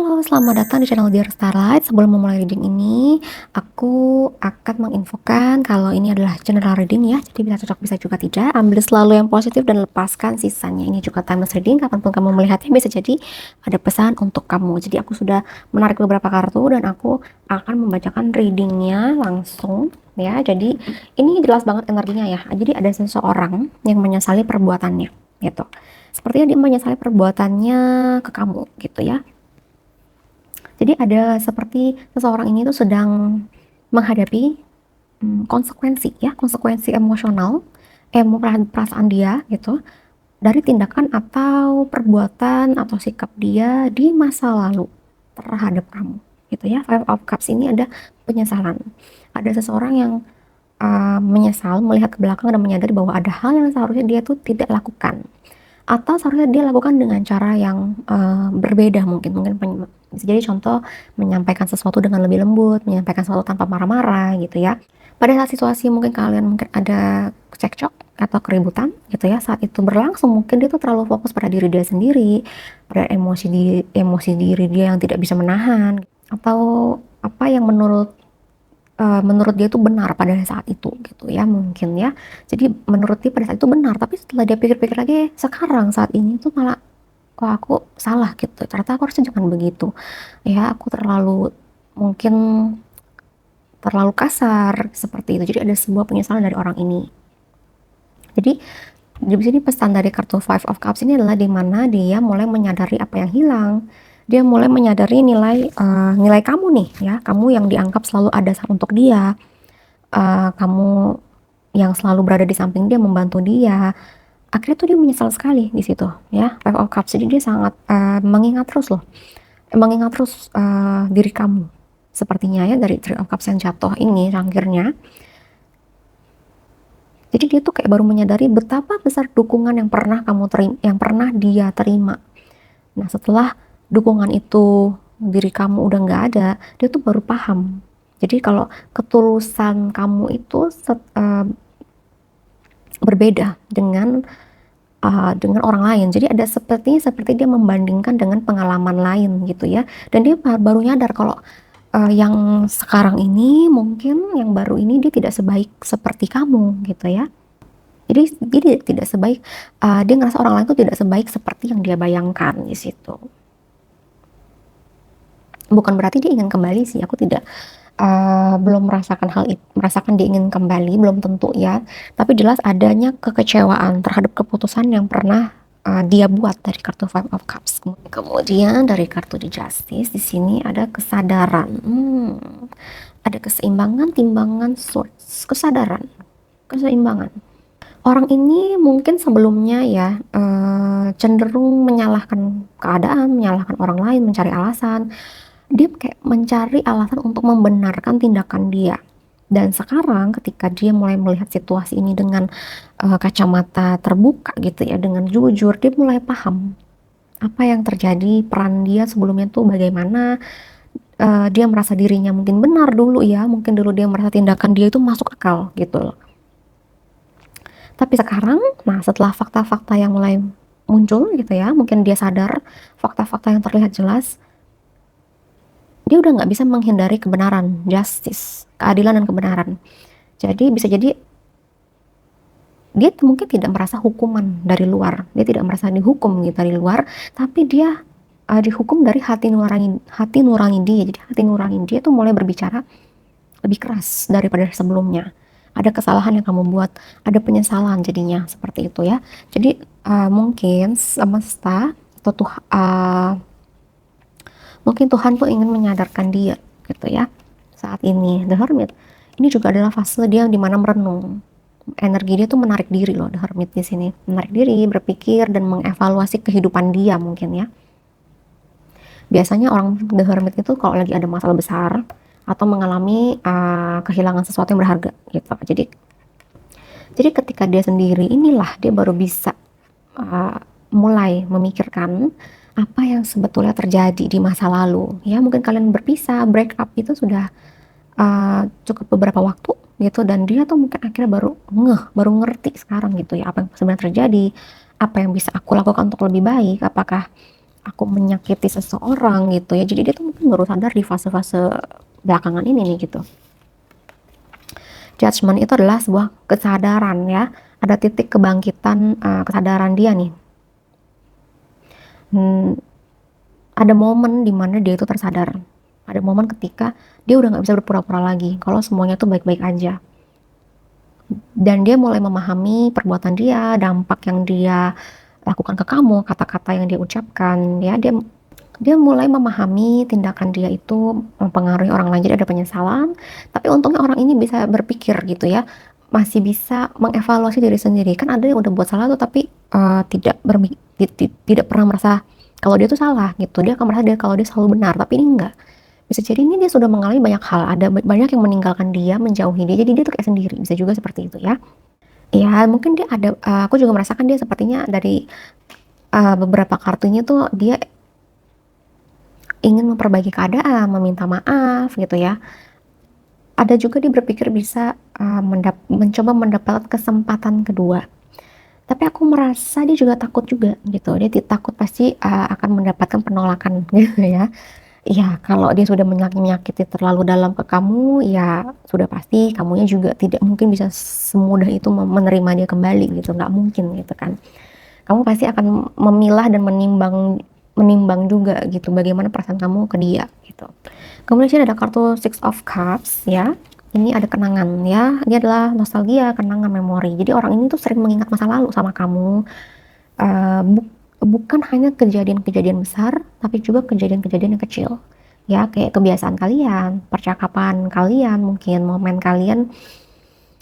Halo, selamat datang di channel Dear Starlight. Sebelum memulai reading ini, aku akan menginfokan kalau ini adalah general reading ya. Jadi bisa cocok, bisa juga tidak. Ambil selalu yang positif dan lepaskan sisanya. Ini juga timeless reading. Kapanpun kamu melihatnya bisa jadi ada pesan untuk kamu. Jadi aku sudah menarik beberapa kartu dan aku akan membacakan readingnya langsung ya. Jadi ini jelas banget energinya ya. Jadi ada seseorang yang menyesali perbuatannya gitu. Sepertinya dia menyesali perbuatannya ke kamu gitu ya. Jadi ada seperti seseorang ini tuh sedang menghadapi konsekuensi ya, konsekuensi emosional, perasaan dia gitu dari tindakan atau perbuatan atau sikap dia di masa lalu terhadap kamu gitu ya. Five of Cups ini ada penyesalan. Ada seseorang yang menyesal melihat ke belakang dan menyadari bahwa ada hal yang seharusnya dia tuh tidak lakukan atau seharusnya dia lakukan dengan cara yang berbeda mungkin bisa jadi contoh menyampaikan sesuatu dengan lebih lembut, menyampaikan sesuatu tanpa marah-marah gitu ya. Pada saat situasi mungkin kalian mungkin ada cekcok atau keributan gitu ya, saat itu berlangsung mungkin dia tuh terlalu fokus pada diri dia sendiri, pada emosi diri dia yang tidak bisa menahan, atau apa yang menurut dia itu benar pada saat itu gitu ya mungkin ya. Jadi menurut dia pada saat itu benar, tapi setelah dia pikir-pikir lagi sekarang saat ini tuh malah kok aku salah gitu. Ternyata aku harusnya jangan begitu. Ya, aku mungkin terlalu kasar seperti itu. Jadi ada sebuah penyesalan dari orang ini. Jadi di sini pesan dari kartu Five of Cups ini adalah di mana dia mulai menyadari apa yang hilang. Dia mulai menyadari nilai kamu nih ya, kamu yang dianggap selalu ada untuk dia, kamu yang selalu berada di samping dia, membantu dia. Akhirnya tuh dia menyesal sekali di situ ya, Five of Cups. Jadi dia sangat mengingat terus loh, diri kamu sepertinya ya dari Three of Cups yang jatuh ini akhirnya. Jadi dia tuh kayak baru menyadari betapa besar dukungan yang pernah dia terima. Nah, setelah dukungan itu diri kamu udah nggak ada, dia tuh baru paham. Jadi kalau ketulusan kamu itu berbeda dengan orang lain. Jadi ada seperti dia membandingkan dengan pengalaman lain gitu ya. Dan dia baru nyadar kalau yang sekarang ini mungkin yang baru ini dia tidak sebaik seperti kamu gitu ya. Jadi tidak sebaik, dia ngerasa orang lain tuh tidak sebaik seperti yang dia bayangkan di situ. Bukan berarti dia ingin kembali sih, aku belum merasakan dia ingin kembali, belum tentu ya. Tapi jelas adanya kekecewaan terhadap keputusan yang pernah dia buat dari kartu Five of Cups. Kemudian dari kartu The Justice di sini ada kesadaran, ada keseimbangan, timbangan, swords, kesadaran, keseimbangan. Orang ini mungkin sebelumnya ya cenderung menyalahkan keadaan, menyalahkan orang lain, mencari alasan. Dia kayak mencari alasan untuk membenarkan tindakan dia. Dan sekarang ketika dia mulai melihat situasi ini dengan kacamata terbuka gitu ya, dengan jujur, dia mulai paham apa yang terjadi, peran dia sebelumnya tuh bagaimana. Dia merasa dirinya mungkin benar dulu ya, mungkin dulu dia merasa tindakan dia itu masuk akal gitu loh. Tapi sekarang, nah setelah fakta-fakta yang mulai muncul gitu ya, mungkin dia sadar fakta-fakta yang terlihat jelas, dia udah nggak bisa menghindari kebenaran, justice, keadilan dan kebenaran. Jadi bisa jadi dia mungkin tidak merasa hukuman dari luar, dia tidak merasa dihukum gitu dari luar, tapi dia dihukum dari hati nurani dia. Jadi hati nurani dia tuh mulai berbicara lebih keras daripada sebelumnya. Ada kesalahan yang kamu buat, ada penyesalan jadinya seperti itu ya. Jadi mungkin semesta atau mungkin Tuhan tuh ingin menyadarkan dia gitu ya. Saat ini The Hermit ini juga adalah fase dia dimana merenung. Energi dia tuh menarik diri loh, The Hermit di sini. Menarik diri, berpikir dan mengevaluasi kehidupan dia mungkin ya. Biasanya orang The Hermit itu kalau lagi ada masalah besar atau mengalami kehilangan sesuatu yang berharga gitu. Jadi ketika dia sendiri inilah dia baru bisa mulai memikirkan apa yang sebetulnya terjadi di masa lalu. Ya mungkin kalian berpisah, break up itu sudah cukup beberapa waktu gitu, dan dia tuh mungkin akhirnya baru ngerti sekarang gitu ya apa yang sebenarnya terjadi, apa yang bisa aku lakukan untuk lebih baik, apakah aku menyakiti seseorang gitu ya. Jadi dia tuh mungkin baru sadar di fase-fase belakangan ini nih gitu. Judgment itu adalah sebuah kesadaran ya, ada titik kebangkitan kesadaran dia nih. Ada momen dimana dia itu tersadar, ada momen ketika dia udah nggak bisa berpura-pura lagi kalau semuanya tuh baik-baik aja, dan dia mulai memahami perbuatan dia, dampak yang dia lakukan ke kamu, kata-kata yang dia ucapkan ya, dia mulai memahami tindakan dia itu mempengaruhi orang lain. Jadi ada penyesalan, tapi untungnya orang ini bisa berpikir gitu ya, masih bisa mengevaluasi diri sendiri. Kan ada yang udah buat salah tuh tapi tidak pernah merasa kalau dia tuh salah gitu. Dia akan merasa kalau dia selalu benar, tapi ini enggak. Bisa jadi ini dia sudah mengalami banyak hal, ada banyak yang meninggalkan dia, menjauhi dia, jadi dia tuh kayak sendiri, bisa juga seperti itu ya. Ya mungkin dia ada, aku juga merasakan dia sepertinya dari beberapa kartunya tuh dia ingin memperbaiki keadaan, meminta maaf gitu ya. Ada juga dia berpikir bisa mencoba mendapat kesempatan kedua. Tapi aku merasa dia juga takut juga gitu. Dia takut pasti akan mendapatkan penolakan gitu ya. Ya kalau dia sudah menyakiti terlalu dalam ke kamu, ya sudah pasti kamunya juga tidak mungkin bisa semudah itu menerima dia kembali gitu. Nggak mungkin gitu kan. Kamu pasti akan memilah dan menimbang juga gitu bagaimana perasaan kamu ke dia gitu. Kemudian sini ada kartu Six of Cups ya. Ini ada kenangan ya. Ini adalah nostalgia, kenangan, memori. Jadi orang ini tuh sering mengingat masa lalu sama kamu. Bukan hanya kejadian-kejadian besar, tapi juga kejadian-kejadian yang kecil. Ya, kayak kebiasaan kalian, percakapan kalian, mungkin momen kalian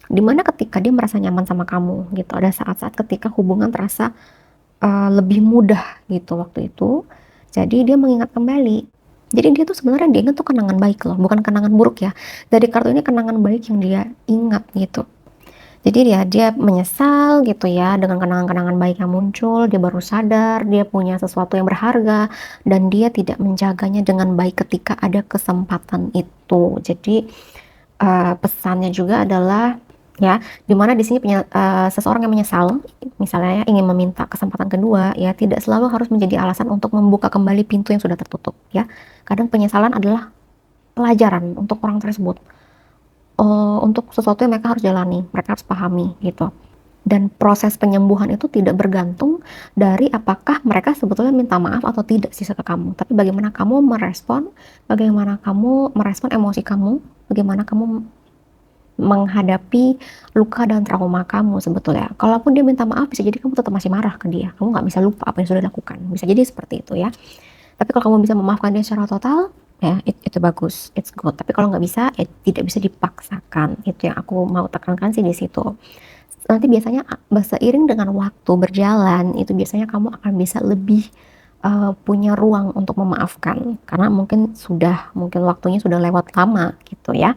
dimana ketika dia merasa nyaman sama kamu gitu. Ada saat-saat ketika hubungan terasa lebih mudah gitu waktu itu. Jadi dia mengingat kembali. Jadi dia tuh sebenarnya dia ingat tuh kenangan baik loh, bukan kenangan buruk ya. Dari kartu ini kenangan baik yang dia ingat gitu. Jadi dia menyesal gitu ya dengan kenangan-kenangan baik yang muncul. Dia baru sadar dia punya sesuatu yang berharga dan dia tidak menjaganya dengan baik ketika ada kesempatan itu. Jadi pesannya juga adalah ya, dimana di sini seseorang yang menyesal, misalnya ya, ingin meminta kesempatan kedua, ya tidak selalu harus menjadi alasan untuk membuka kembali pintu yang sudah tertutup. Ya, kadang penyesalan adalah pelajaran untuk orang tersebut, untuk sesuatu yang mereka harus jalani, mereka harus pahami gitu. Dan proses penyembuhan itu tidak bergantung dari apakah mereka sebetulnya minta maaf atau tidak sih ke kamu, tapi bagaimana kamu merespon, bagaimana kamu merespon emosi kamu, bagaimana kamu menghadapi luka dan trauma kamu sebetulnya. Kalaupun dia minta maaf, bisa jadi kamu tetap masih marah ke dia. Kamu nggak bisa lupa apa yang sudah dilakukan. Bisa jadi seperti itu ya. Tapi kalau kamu bisa memaafkan dia secara total, ya itu bagus, it's good. Tapi kalau nggak bisa, ya tidak bisa dipaksakan. Itu yang aku mau tekankan sih di situ. Nanti biasanya seiring dengan waktu berjalan, itu biasanya kamu akan bisa lebih punya ruang untuk memaafkan. Karena mungkin waktunya sudah lewat lama gitu ya.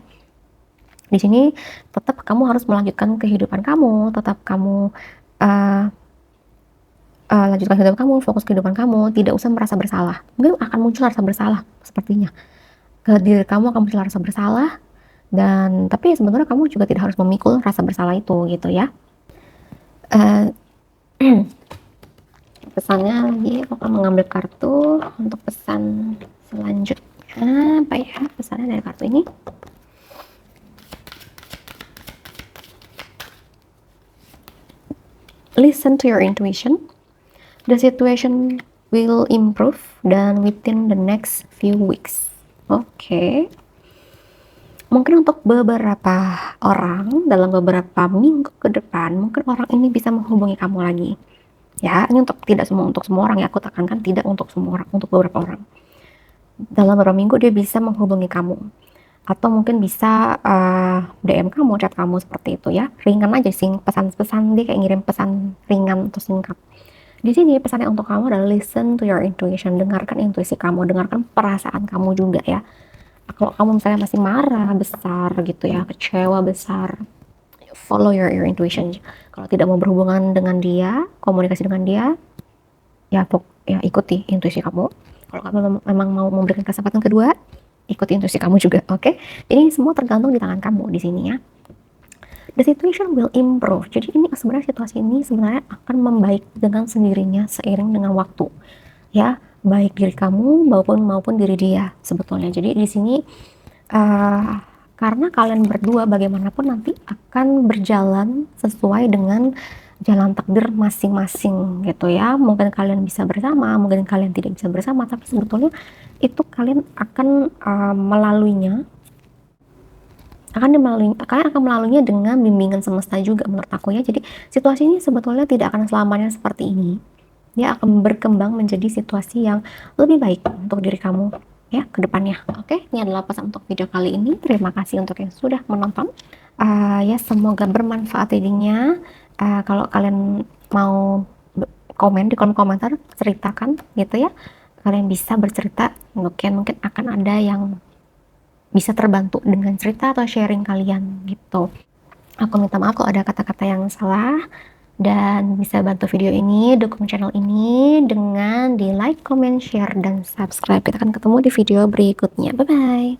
Di sini tetap kamu harus melanjutkan kehidupan kamu, tetap kamu lanjutkan kehidupan kamu, fokus kehidupan kamu, tidak usah merasa bersalah. Mungkin akan muncul rasa bersalah sepertinya. Ke diri kamu akan muncul rasa bersalah, dan tapi sebenarnya kamu juga tidak harus memikul rasa bersalah itu gitu ya. Pesannya lagi, aku akan mengambil kartu untuk pesan selanjutnya. Apa ya pesannya dari kartu ini? Listen to your intuition. The situation will improve dan within the next few weeks. Oke. Mungkin untuk beberapa orang dalam beberapa minggu ke depan, mungkin orang ini bisa menghubungi kamu lagi. Ya, ini tidak untuk semua orang ya, aku tekankan tidak untuk semua orang, untuk beberapa orang. Dalam beberapa minggu dia bisa menghubungi kamu. Atau mungkin bisa DM kamu, chat kamu seperti itu ya. Ringan aja sih, pesan-pesan dia kayak ngirim pesan ringan atau singkat. Di sini pesannya untuk kamu adalah listen to your intuition, dengarkan intuisi kamu, dengarkan perasaan kamu juga ya. Kalau kamu misalnya masih marah besar gitu ya, kecewa besar, follow your intuition. Kalau tidak mau berhubungan dengan dia, komunikasi dengan dia, ya ikuti intuisi kamu. Kalau kamu memang mau memberikan kesempatan kedua, ikuti intuisi kamu juga, oke? Ini semua tergantung di tangan kamu di sini ya. The situation will improve. Jadi ini sebenarnya situasi ini sebenarnya akan membaik dengan sendirinya seiring dengan waktu. Ya, baik diri kamu maupun diri dia sebetulnya. Jadi di sini karena kalian berdua bagaimanapun nanti akan berjalan sesuai dengan jalan takdir masing-masing gitu ya. Mungkin kalian bisa bersama, mungkin kalian tidak bisa bersama, tapi sebetulnya itu kalian akan melaluinya, kalian akan melaluinya dengan bimbingan semesta juga menurut aku ya. Jadi situasi ini sebetulnya tidak akan selamanya seperti ini. Dia akan berkembang menjadi situasi yang lebih baik untuk diri kamu ya ke depannya. Oke, ini adalah pesan untuk video kali ini. Terima kasih untuk yang sudah menonton. Ya semoga bermanfaat readingnya. Kalau kalian mau komen di kolom komentar, ceritakan gitu ya. Kalian bisa bercerita, mungkin akan ada yang bisa terbantu dengan cerita atau sharing kalian gitu. Aku minta maaf kalau ada kata-kata yang salah, dan bisa bantu video ini, dukung channel ini dengan di like, comment, share, dan subscribe. Kita akan ketemu di video berikutnya. Bye bye.